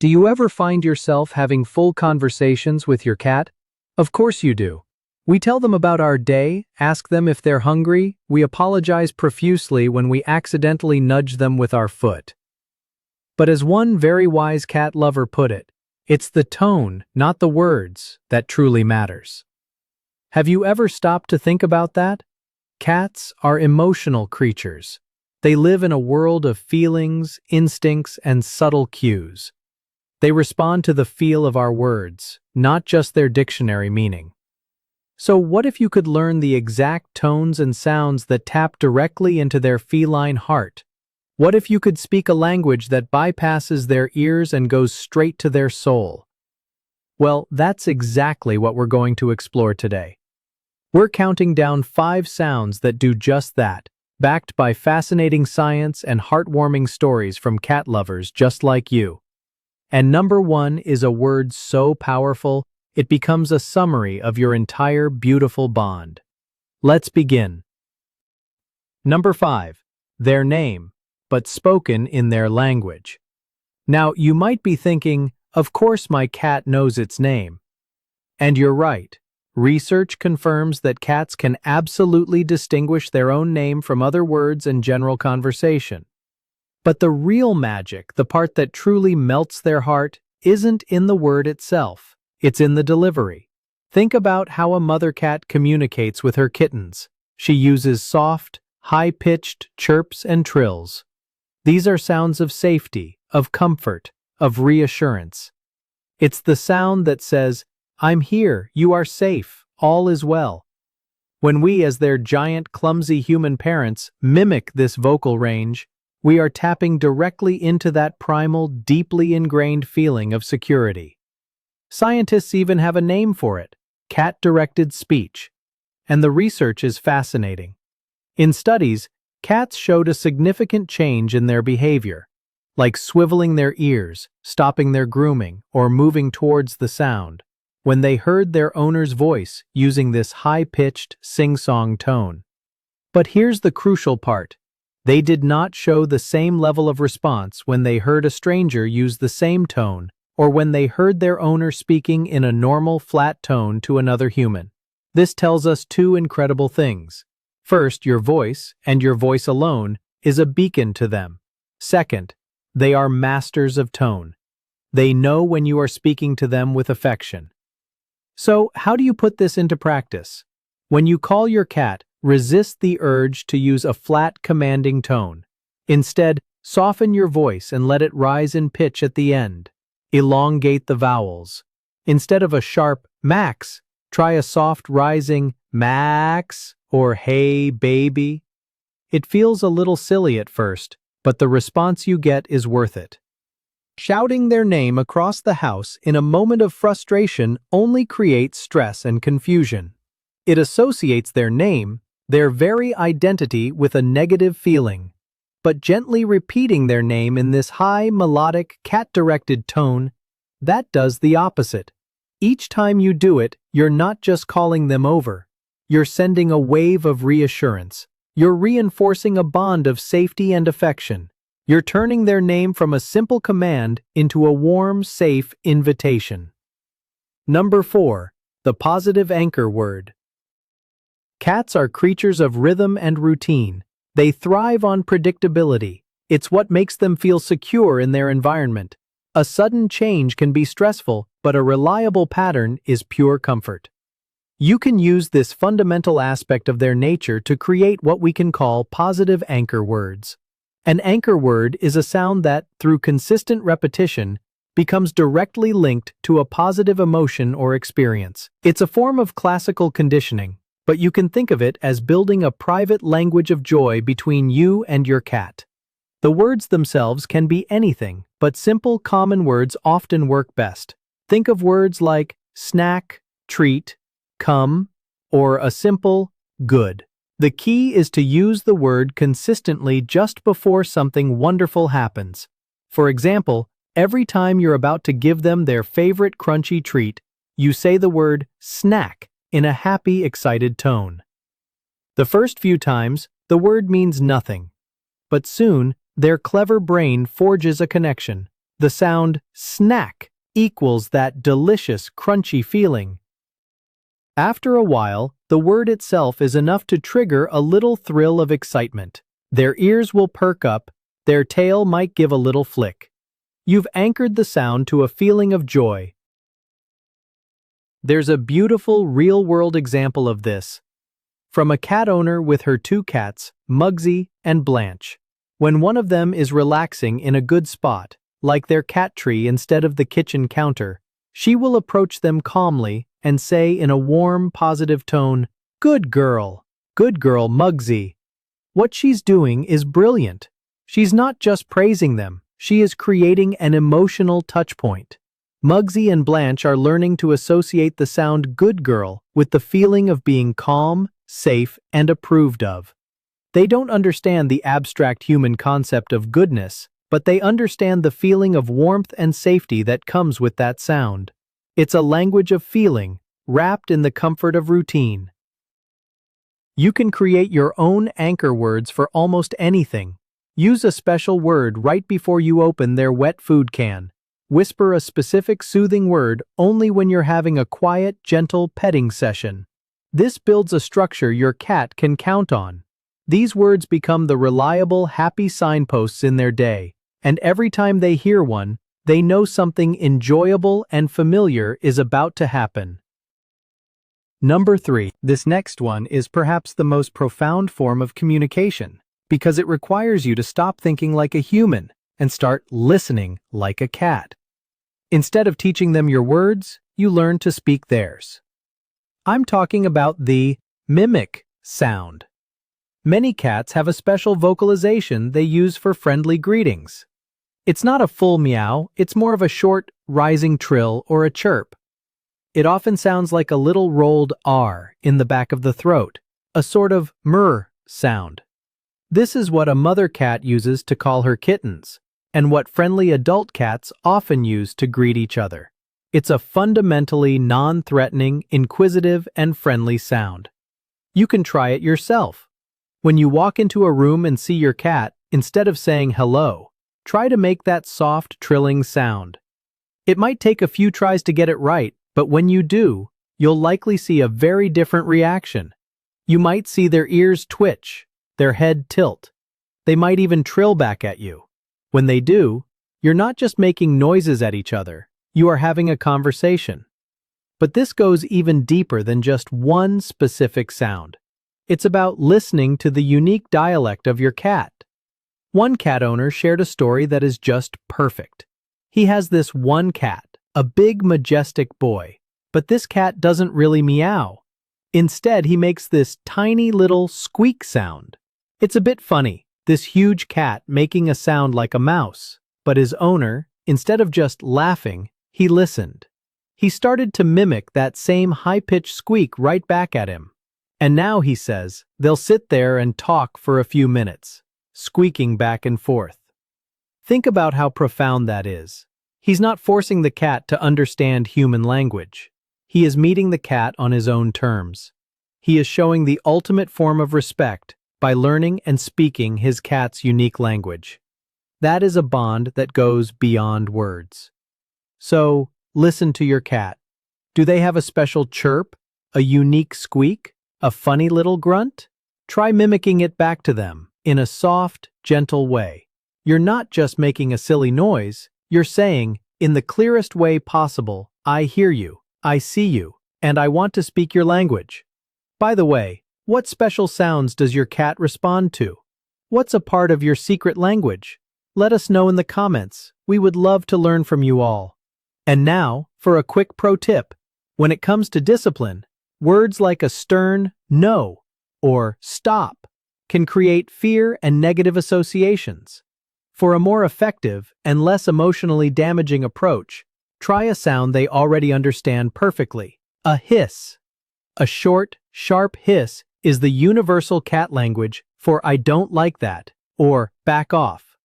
Do you ever find yourself having full conversations with your cat? Of course you do. We tell them about our day, ask them if they're hungry, we apologize profusely when we accidentally nudge them with our foot. But as one very wise cat lover put it, it's the tone, not the words, that truly matters. Have you ever stopped to think about that? Cats are emotional creatures. They live in a world of feelings, instincts, and subtle cues. They respond to the feel of our words, not just their dictionary meaning. So what if you could learn the exact tones and sounds that tap directly into their feline heart? What if you could speak a language that bypasses their ears and goes straight to their soul? Well, that's exactly what we're going to explore today. We're counting down 5 sounds that do just that, backed by fascinating science and heartwarming stories from cat lovers just like you. And number 1 is a word so powerful, it becomes a summary of your entire beautiful bond. Let's begin. Number 5. Their name, but spoken in their language. Now, you might be thinking, of course my cat knows its name. And you're right. Research confirms that cats can absolutely distinguish their own name from other words and general conversation. But the real magic, the part that truly melts their heart, isn't in the word itself. It's in the delivery. Think about how a mother cat communicates with her kittens. She uses soft, high-pitched chirps and trills. These are sounds of safety, of comfort, of reassurance. It's the sound that says, "I'm here, you are safe, all is well." When we, as their giant, clumsy human parents, mimic this vocal range, we are tapping directly into that primal, deeply ingrained feeling of security. Scientists even have a name for it, cat-directed speech. And the research is fascinating. In studies, cats showed a significant change in their behavior, like swiveling their ears, stopping their grooming, or moving towards the sound, when they heard their owner's voice using this high-pitched, sing-song tone. But here's the crucial part. They did not show the same level of response when they heard a stranger use the same tone or when they heard their owner speaking in a normal, flat tone to another human. This tells us 2 incredible things. First, your voice, and your voice alone, is a beacon to them. Second, they are masters of tone. They know when you are speaking to them with affection. So, how do you put this into practice? When you call your cat, resist the urge to use a flat, commanding tone. Instead, soften your voice and let it rise in pitch at the end. Elongate the vowels. Instead of a sharp max, try a soft rising max or hey baby. It feels a little silly at first, but the response you get is worth it. Shouting their name across the house in a moment of frustration only creates stress and confusion. It associates their name, their very identity, with a negative feeling. But gently repeating their name in this high, melodic, cat-directed tone, that does the opposite. Each time you do it, you're not just calling them over. You're sending a wave of reassurance. You're reinforcing a bond of safety and affection. You're turning their name from a simple command into a warm, safe invitation. Number 4. The positive anchor word. Cats are creatures of rhythm and routine. They thrive on predictability. It's what makes them feel secure in their environment. A sudden change can be stressful, but a reliable pattern is pure comfort. You can use this fundamental aspect of their nature to create what we can call positive anchor words. An anchor word is a sound that, through consistent repetition, becomes directly linked to a positive emotion or experience. It's a form of classical conditioning, but you can think of it as building a private language of joy between you and your cat. The words themselves can be anything, but simple, common words often work best. Think of words like snack, treat, come, or a simple good. The key is to use the word consistently just before something wonderful happens. For example, every time you're about to give them their favorite crunchy treat, you say the word snack in a happy, excited tone. The first few times, the word means nothing. But soon, their clever brain forges a connection. The sound snack equals that delicious, crunchy feeling. After a while, the word itself is enough to trigger a little thrill of excitement. Their ears will perk up, their tail might give a little flick. You've anchored the sound to a feeling of joy. There's a beautiful, real-world example of this. From a cat owner with her two cats, Mugsy and Blanche. When one of them is relaxing in a good spot, like their cat tree instead of the kitchen counter, she will approach them calmly and say in a warm, positive tone, Good girl, Mugsy." What she's doing is brilliant. She's not just praising them, she is creating an emotional touchpoint. Mugsy and Blanche are learning to associate the sound good girl with the feeling of being calm, safe, and approved of. They don't understand the abstract human concept of goodness, but they understand the feeling of warmth and safety that comes with that sound. It's a language of feeling, wrapped in the comfort of routine. You can create your own anchor words for almost anything. Use a special word right before you open their wet food can. Whisper a specific soothing word only when you're having a quiet, gentle petting session. This builds a structure your cat can count on. These words become the reliable, happy signposts in their day, and every time they hear one, they know something enjoyable and familiar is about to happen. Number 3. This next one is perhaps the most profound form of communication, because it requires you to stop thinking like a human and start listening like a cat. Instead of teaching them your words, you learn to speak theirs. I'm talking about the mimic sound. Many cats have a special vocalization they use for friendly greetings. It's not a full meow, it's more of a short, rising trill or a chirp. It often sounds like a little rolled R in the back of the throat, a sort of murr sound. This is what a mother cat uses to call her kittens, and what friendly adult cats often use to greet each other. It's a fundamentally non-threatening, inquisitive, and friendly sound. You can try it yourself. When you walk into a room and see your cat, instead of saying hello, try to make that soft, trilling sound. It might take a few tries to get it right, but when you do, you'll likely see a very different reaction. You might see their ears twitch, their head tilt. They might even trill back at you. When they do, you're not just making noises at each other, you are having a conversation. But this goes even deeper than just one specific sound. It's about listening to the unique dialect of your cat. One cat owner shared a story that is just perfect. He has this one cat, a big, majestic boy, but this cat doesn't really meow. Instead, he makes this tiny little squeak sound. It's a bit funny, this huge cat making a sound like a mouse, but his owner, instead of just laughing, he listened. He started to mimic that same high-pitched squeak right back at him. And now, he says, they'll sit there and talk for a few minutes, squeaking back and forth. Think about how profound that is. He's not forcing the cat to understand human language. He is meeting the cat on his own terms. He is showing the ultimate form of respect by learning and speaking his cat's unique language. That is a bond that goes beyond words. So, listen to your cat. Do they have a special chirp, a unique squeak, a funny little grunt? Try mimicking it back to them in a soft, gentle way. You're not just making a silly noise, you're saying, in the clearest way possible, I hear you, I see you, and I want to speak your language. By the way, what special sounds does your cat respond to? What's a part of your secret language? Let us know in the comments. We would love to learn from you all. And now, for a quick pro tip. When it comes to discipline, words like a stern no or stop can create fear and negative associations. For a more effective and less emotionally damaging approach, try a sound they already understand perfectly, a hiss. A short, sharp hiss is the universal cat language for I don't like that or back off.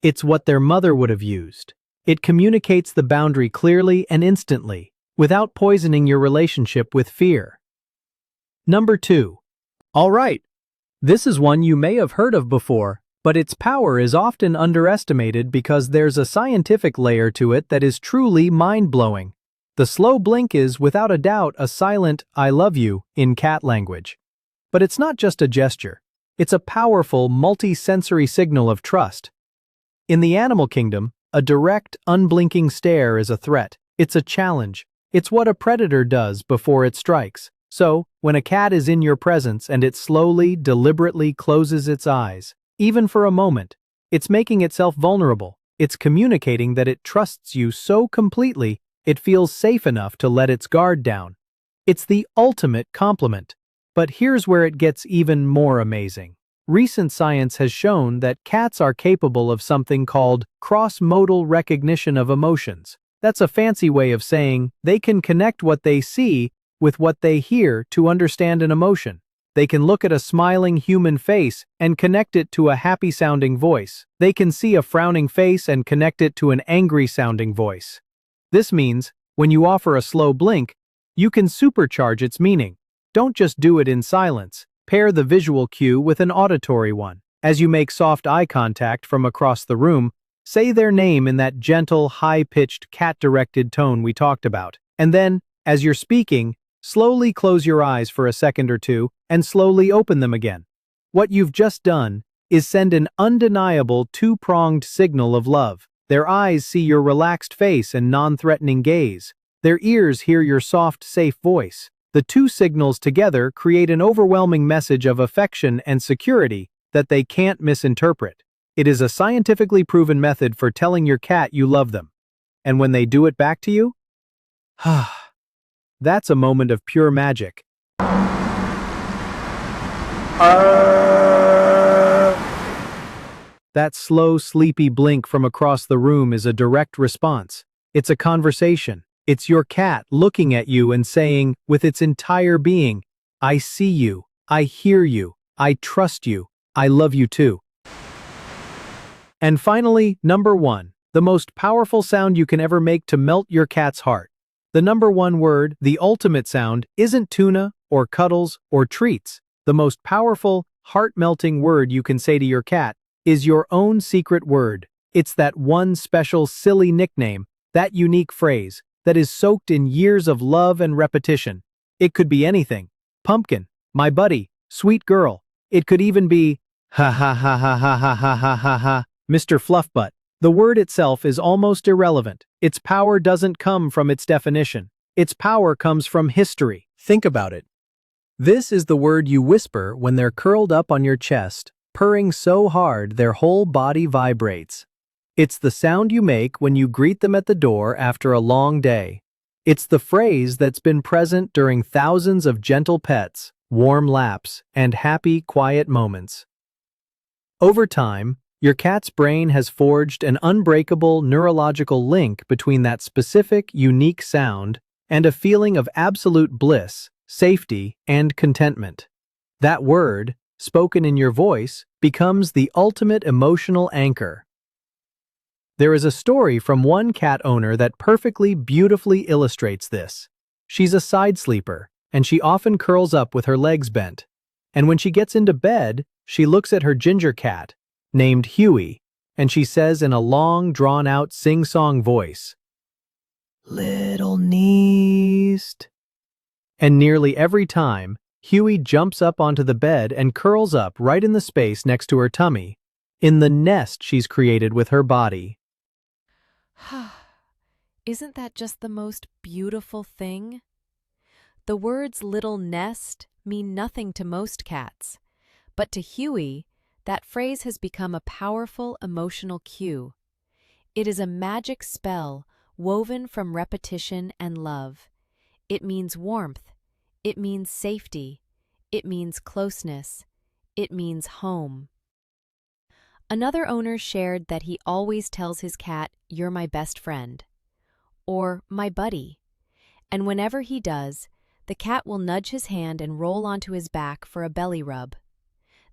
It's what their mother would have used. It communicates the boundary clearly and instantly, without poisoning your relationship with fear. Number 2. All right. This is one you may have heard of before, But its power is often underestimated because there's a scientific layer to it that is truly mind-blowing. The slow blink is, without a doubt, a silent "I love you" in cat language. But it's not just a gesture. It's a powerful, multi-sensory signal of trust. In the animal kingdom, a direct, unblinking stare is a threat. It's a challenge. It's what a predator does before it strikes. So, when a cat is in your presence and it slowly, deliberately closes its eyes, even for a moment, it's making itself vulnerable. It's communicating that it trusts you so completely it feels safe enough to let its guard down. It's the ultimate compliment. But here's where it gets even more amazing. Recent science has shown that cats are capable of something called cross-modal recognition of emotions. That's a fancy way of saying they can connect what they see with what they hear to understand an emotion. They can look at a smiling human face and connect it to a happy-sounding voice. They can see a frowning face and connect it to an angry-sounding voice. This means, when you offer a slow blink, you can supercharge its meaning. Don't just do it in silence. Pair the visual cue with an auditory one. As you make soft eye contact from across the room, say their name in that gentle, high-pitched, cat-directed tone we talked about. And then, as you're speaking, slowly close your eyes for a second or two and slowly open them again. What you've just done is send an undeniable two-pronged signal of love. Their eyes see your relaxed face and non-threatening gaze. Their ears hear your soft, safe voice. The two signals together create an overwhelming message of affection and security that they can't misinterpret. It is a scientifically proven method for telling your cat you love them. And when they do it back to you, that's a moment of pure magic. That slow, sleepy blink from across the room is a direct response. It's a conversation. It's your cat looking at you and saying, with its entire being, "I see you, I hear you, I trust you, I love you too." And finally, number 1, the most powerful sound you can ever make to melt your cat's heart. The number 1 word, the ultimate sound, isn't tuna or cuddles or treats. The most powerful, heart-melting word you can say to your cat is your own secret word. It's that one special, silly nickname, that unique phrase, that is soaked in years of love and repetition. It could be anything. Pumpkin, my buddy, sweet girl. It could even be, ha ha ha ha ha ha ha ha ha ha, Mr. Fluffbutt. The word itself is almost irrelevant. Its power doesn't come from its definition. Its power comes from history. Think about it. This is the word you whisper when they're curled up on your chest, purring so hard their whole body vibrates. It's the sound you make when you greet them at the door after a long day. It's the phrase that's been present during thousands of gentle pets, warm laps, and happy, quiet moments. Over time, your cat's brain has forged an unbreakable neurological link between that specific, unique sound and a feeling of absolute bliss, safety, and contentment. That word, spoken in your voice, becomes the ultimate emotional anchor. There is a story from one cat owner that perfectly, beautifully illustrates this. She's a side sleeper, and she often curls up with her legs bent. And when she gets into bed, she looks at her ginger cat, named Huey, and she says in a long, drawn-out sing-song voice, "Little Neest." And nearly every time, Huey jumps up onto the bed and curls up right in the space next to her tummy, in the nest she's created with her body. Isn't that just the most beautiful thing? The words little nest mean nothing to most cats, but to Huey, that phrase has become a powerful emotional cue. It is a magic spell woven from repetition and love. It means warmth. It means safety. It means closeness. It means home. Another owner shared that he always tells his cat, "You're my best friend," or "my buddy." And whenever he does, the cat will nudge his hand and roll onto his back for a belly rub.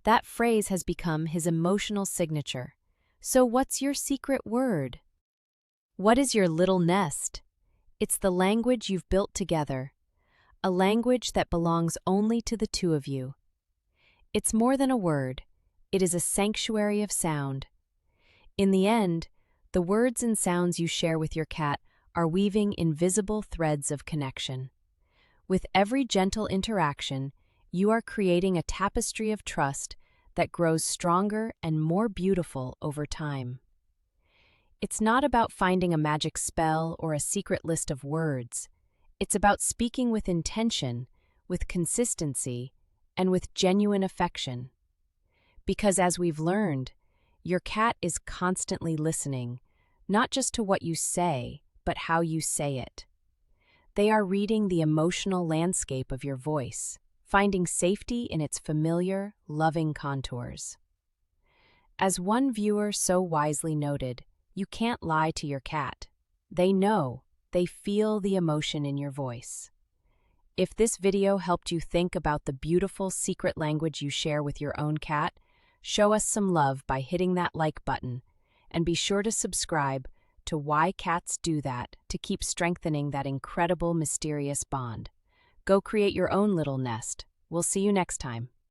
That phrase has become his emotional signature. So what's your secret word? What is your little nest? It's the language you've built together, a language that belongs only to the two of you. It's more than a word. It is a sanctuary of sound. In the end, the words and sounds you share with your cat are weaving invisible threads of connection. With every gentle interaction, you are creating a tapestry of trust that grows stronger and more beautiful over time. It's not about finding a magic spell or a secret list of words. It's about speaking with intention, with consistency, and with genuine affection. Because as we've learned, your cat is constantly listening, not just to what you say, but how you say it. They are reading the emotional landscape of your voice, finding safety in its familiar, loving contours. As one viewer so wisely noted, you can't lie to your cat. They know, they feel the emotion in your voice. If this video helped you think about the beautiful secret language you share with your own cat, show us some love by hitting that like button, and be sure to subscribe to Why Cats Do That to keep strengthening that incredible, mysterious bond. Go create your own little nest. We'll see you next time.